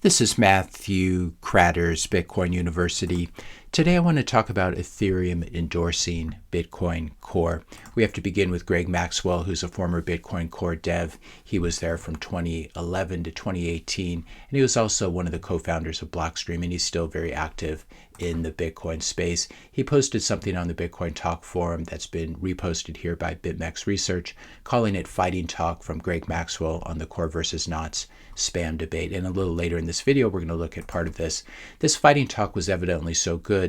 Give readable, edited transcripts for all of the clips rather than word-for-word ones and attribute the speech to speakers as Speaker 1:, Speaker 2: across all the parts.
Speaker 1: This is Matthew Kratter's Bitcoin University. Today I want to talk about Ethereum endorsing Bitcoin Core. We have to begin with Greg Maxwell, who's a former Bitcoin Core dev. He was there from 2011 to 2018, and he was also one of the co-founders of Blockstream, and he's still very active in the Bitcoin space. He posted something on the Bitcoin Talk forum that's been reposted here by BitMEX Research, calling it Fighting Talk from Greg Maxwell on the Core versus Knots spam debate. And a little later in this video, we're going to look at part of this. This Fighting Talk was evidently so good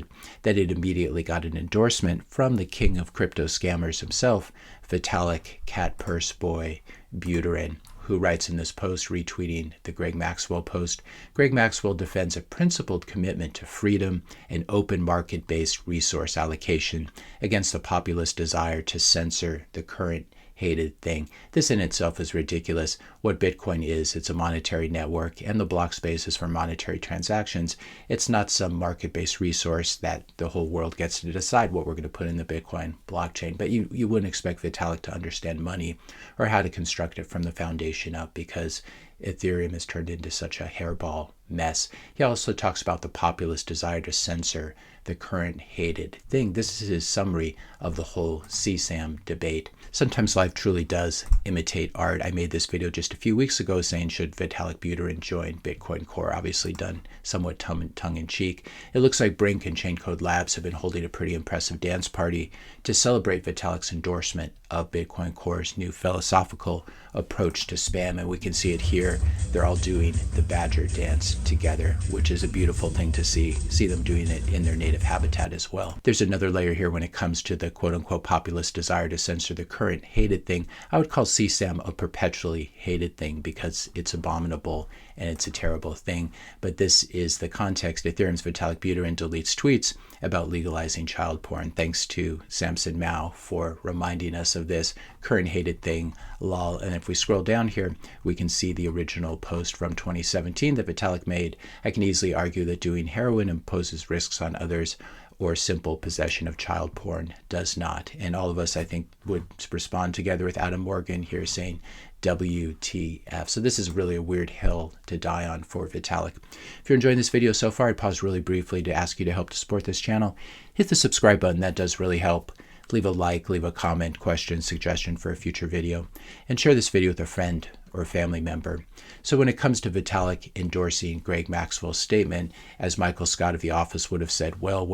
Speaker 1: that it immediately got an endorsement from the king of crypto scammers himself, Vitalik Cat Purse Boy Buterin, who writes in this post, retweeting the Greg Maxwell post. Greg Maxwell defends a principled commitment to freedom and open market-based resource allocation against the populist desire to censor the current hated thing. This in itself is ridiculous. What Bitcoin is, it's a monetary network, and the block space is for monetary transactions. It's not some market-based resource that the whole world gets to decide what we're going to put in the Bitcoin blockchain. But you wouldn't expect Vitalik to understand money or how to construct it from the foundation up, because Ethereum has turned into such a hairball mess. He also talks about the populist desire to censor the current hated thing. This is his summary of the whole CSAM debate. Sometimes life truly does imitate art. I made this video just a few weeks ago saying, should Vitalik Buterin join Bitcoin Core? Obviously done somewhat tongue-in-cheek. It looks like Brink and Chaincode Labs have been holding a pretty impressive dance party to celebrate Vitalik's endorsement of Bitcoin Core's new philosophical approach to spam. And we can see it here. They're all doing the Badger dance together, which is a beautiful thing to see them doing it in their native habitat as well. There's another layer here when it comes to the quote-unquote populist desire to censor the current hated thing. I would call CSAM a perpetually hated thing because it's abominable and it's a terrible thing. But this is the context. Ethereum's Vitalik Buterin deletes tweets about legalizing child porn. Thanks to Samson Mao for reminding us of this current hated thing, lol. And if we scroll down here, we can see the original post from 2017 that Vitalik made. I can easily argue that doing heroin imposes risks on others, or simple possession of child porn does not. And all of us, I think, would respond together with Adam Morgan here saying WTF. So this is really a weird hill to die on for Vitalik. If you're enjoying this video so far, I'd pause really briefly to ask you to help to support this channel. Hit the subscribe button. That does really help. Leave a like, leave a comment, question, suggestion for a future video, and share this video with a friend or a family member. So when it comes to Vitalik endorsing Greg Maxwell's statement, as Michael Scott of The Office would have said, well,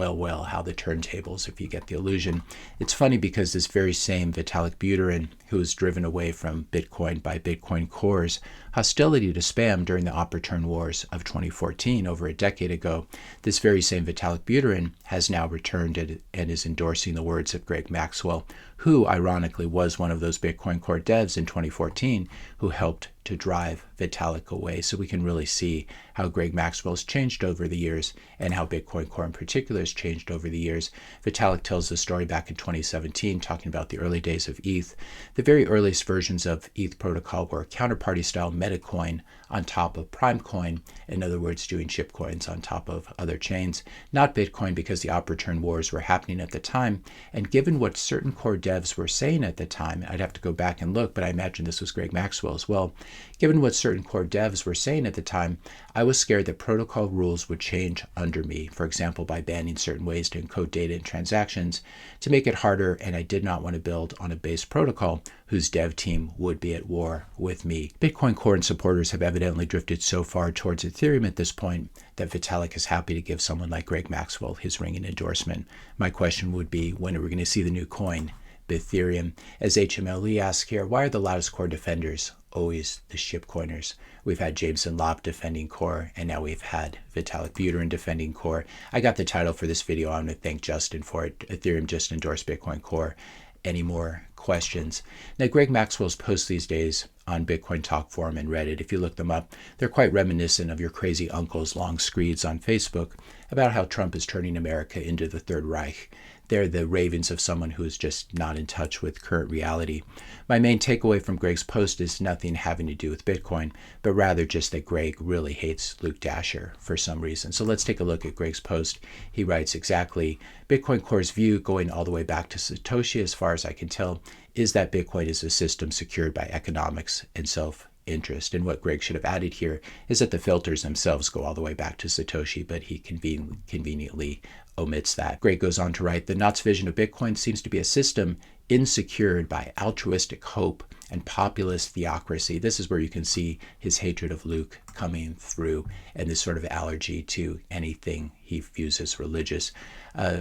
Speaker 1: how the turntables, if you get the illusion. It's funny because this very same Vitalik Buterin, who was driven away from Bitcoin by Bitcoin Core's hostility to spam during the Opportune Wars of 2014, over a decade ago, this very same Vitalik Buterin has now returned and is endorsing the words of Greg Maxwell, who ironically was one of those Bitcoin Core devs in 2014 who helped to drive Vitalik away. So we can really see how Greg Maxwell's changed over the years and how Bitcoin Core in particular has changed over the years. Vitalik tells the story back in 2017, talking about the early days of ETH. The very earliest versions of ETH protocol were counterparty style metacoin on top of Primecoin. In other words, doing shipcoins on top of other chains, not Bitcoin, because the Opportune Wars were happening at the time. And given what certain core devs were saying at the time, I'd have to go back and look, but I imagine this was Greg Maxwell as well. Given what certain core devs were saying at the time, I was scared that protocol rules would change under me, for example, by banning certain ways to encode data in transactions to make it harder, and I did not want to build on a base protocol whose dev team would be at war with me. Bitcoin Core and supporters have evidently drifted so far towards Ethereum at this point that Vitalik is happy to give someone like Greg Maxwell his ringing endorsement. My question would be, when are we going to see the new coin, Ethereum? As HMLE asks here, why are the loudest core defenders always the shipcoiners? We've had Jameson Lopp defending Core, and now we've had Vitalik Buterin defending Core. I got the title for this video. I'm going to thank Justin for it. Ethereum just endorsed Bitcoin Core. Any more questions? Now, Greg Maxwell's posts these days on Bitcoin Talk forum and Reddit, if you look them up, they're quite reminiscent of your crazy uncle's long screeds on Facebook about how Trump is turning America into the Third Reich. They're the ravings of someone who is just not in touch with current reality. My main takeaway from Greg's post is nothing having to do with Bitcoin, but rather just that Greg really hates Luke Dasher for some reason. So let's take a look at Greg's post. He writes exactly, Bitcoin Core's view, going all the way back to Satoshi as far as I can tell, is that Bitcoin is a system secured by economics and self interest. And what Greg should have added here is that the filters themselves go all the way back to Satoshi, but he conveniently omits that. Greg goes on to write, the Knott's vision of Bitcoin seems to be a system insecured by altruistic hope and populist theocracy. This is where you can see his hatred of Luke coming through and this sort of allergy to anything he views as religious.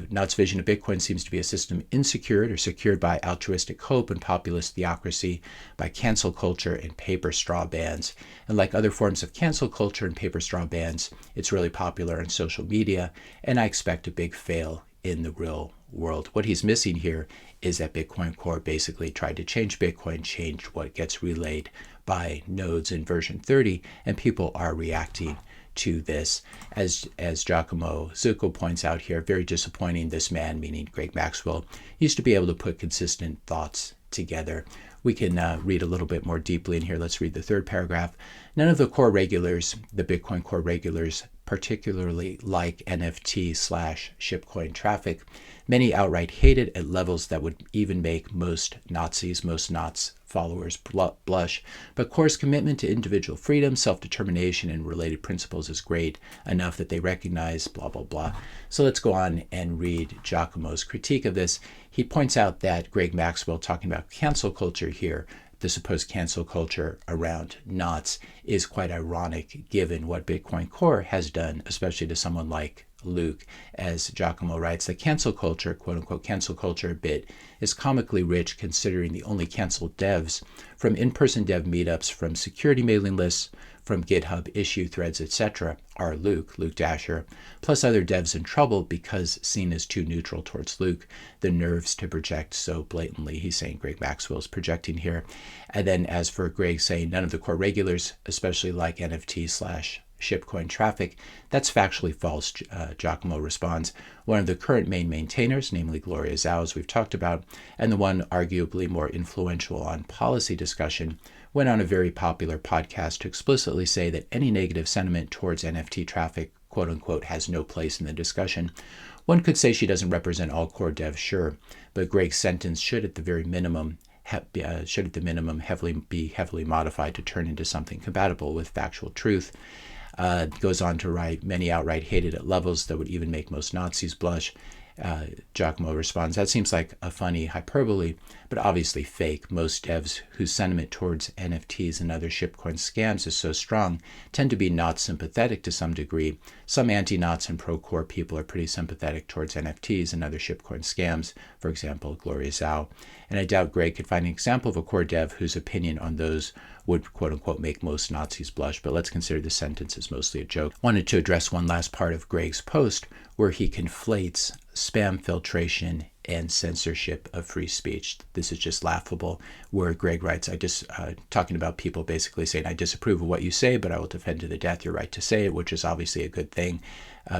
Speaker 1: Knott's vision of Bitcoin seems to be a system insecured or secured by altruistic hope and populist theocracy, by cancel culture and paper straw bans. And like other forms of cancel culture and paper straw bans, it's really popular on social media, and I expect a big fail in the real world. What he's missing here is that Bitcoin Core basically tried to change Bitcoin, changed what gets relayed by nodes in version 30, and people are reacting to this. As Giacomo Zucco points out here, very disappointing. This man, meaning Greg Maxwell, used to be able to put consistent thoughts together. We can read a little bit more deeply in here. Let's read the third paragraph. None of the core regulars, the Bitcoin core regulars, particularly like NFT/shipcoin traffic, many outright hate it at levels that would even make most Knots followers blush. But Core's commitment to individual freedom, self-determination, and related principles is great enough that they recognize blah, blah, blah. So let's go on and read Giacomo's critique of this. He points out that Greg Maxwell, talking about cancel culture here, the supposed cancel culture around Knots, is quite ironic given what Bitcoin Core has done, especially to someone like Luke. As Giacomo writes, the cancel culture, quote-unquote cancel culture bit, is comically rich considering the only canceled devs from in-person dev meetups, from security mailing lists, from GitHub issue threads, etc. are Luke Dasher, plus other devs in trouble because seen as too neutral towards Luke, the nerves to project so blatantly. He's saying Greg Maxwell's projecting here. And then as for Greg saying none of the core regulars, especially like NFT/shipcoin traffic, that's factually false, Giacomo responds. One of the current main maintainers, namely Gloria Zhao, as we've talked about, and the one arguably more influential on policy discussion, went on a very popular podcast to explicitly say that any negative sentiment towards NFT traffic, quote unquote, has no place in the discussion. One could say she doesn't represent all core devs, sure, but Greg's sentence should at the minimum be heavily modified to turn into something compatible with factual truth. Goes on to write, many outright hate it at levels that would even make most Nazis blush. Giacomo responds, that seems like a funny hyperbole, but obviously fake. Most devs whose sentiment towards NFTs and other shipcoin scams is so strong tend to be not sympathetic to some degree. Some anti-Knots and pro-core people are pretty sympathetic towards NFTs and other shipcoin scams, for example, Gloria Zhao. And I doubt Greg could find an example of a core dev whose opinion on those would, quote-unquote, make most Nazis blush, but let's consider the sentence as mostly a joke. Wanted to address one last part of Greg's post where he conflates spam filtration and censorship of free speech. This is just laughable, where Greg writes, talking about people basically saying, I disapprove of what you say, but I will defend to the death your right to say it, which is obviously a good thing.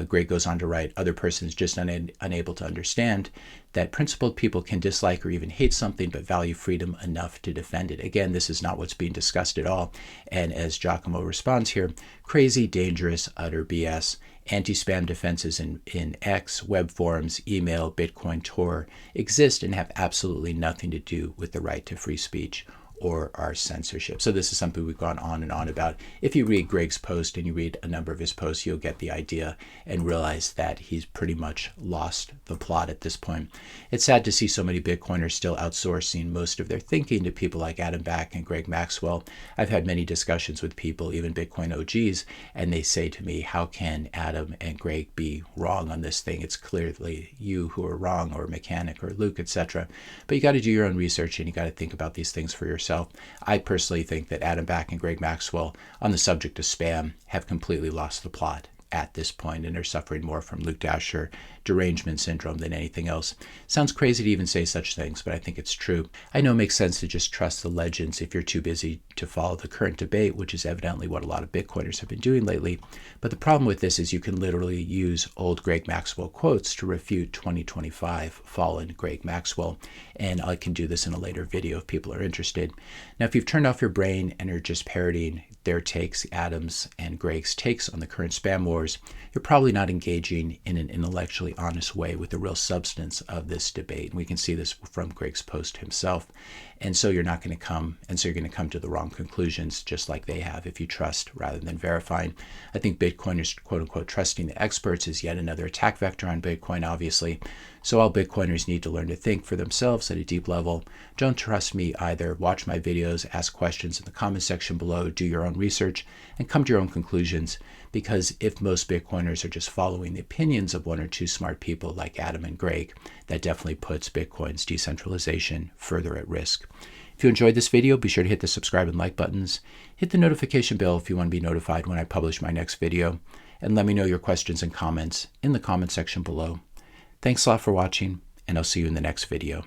Speaker 1: Greg goes on to write, other persons just unable to understand that principled people can dislike or even hate something, but value freedom enough to defend it. Again, this is not what's being discussed at all. And as Giacomo responds here, crazy, dangerous, utter BS. Anti-spam defenses in X, web forums, email, Bitcoin Tor exist and have absolutely nothing to do with the right to free speech or our censorship. So this is something we've gone on and on about. If you read Greg's post and you read a number of his posts, you'll get the idea and realize that he's pretty much lost the plot at this point. It's sad to see so many Bitcoiners still outsourcing most of their thinking to people like Adam Back and Greg Maxwell. I've had many discussions with people, even Bitcoin OGs, and they say to me, how can Adam and Greg be wrong on this thing? It's clearly you who are wrong, or Mechanic or Luke, etc. But you got to do your own research and you got to think about these things for yourself. I personally think that Adam Back and Greg Maxwell on the subject of spam have completely lost the plot at this point and are suffering more from Luke Dasher derangement syndrome than anything else. Sounds crazy to even say such things, but I think it's true. I know it makes sense to just trust the legends if you're too busy to follow the current debate, which is evidently what a lot of Bitcoiners have been doing lately. But the problem with this is you can literally use old Greg Maxwell quotes to refute 2025 fallen Greg Maxwell, and I can do this in a later video if people are interested. Now, if you've turned off your brain and are just parroting their takes, Adam's and Greg's takes on the current spam wars, you're probably not engaging in an intellectually honest way with the real substance of this debate. And we can see this from Greg's post himself. And so you're not going to come, and so you're going to come to the wrong conclusions, just like they have, if you trust rather than verifying. I think Bitcoiners, quote unquote, trusting the experts is yet another attack vector on Bitcoin, obviously. So all Bitcoiners need to learn to think for themselves at a deep level. Don't trust me either. Watch my videos, ask questions in the comment section below, do your own research, and come to your own conclusions. Because if most Bitcoiners are just following the opinions of one or two smart people like Adam and Greg, that definitely puts Bitcoin's decentralization further at risk. If you enjoyed this video, be sure to hit the subscribe and like buttons. Hit the notification bell if you want to be notified when I publish my next video. And let me know your questions and comments in the comment section below. Thanks a lot for watching, and I'll see you in the next video.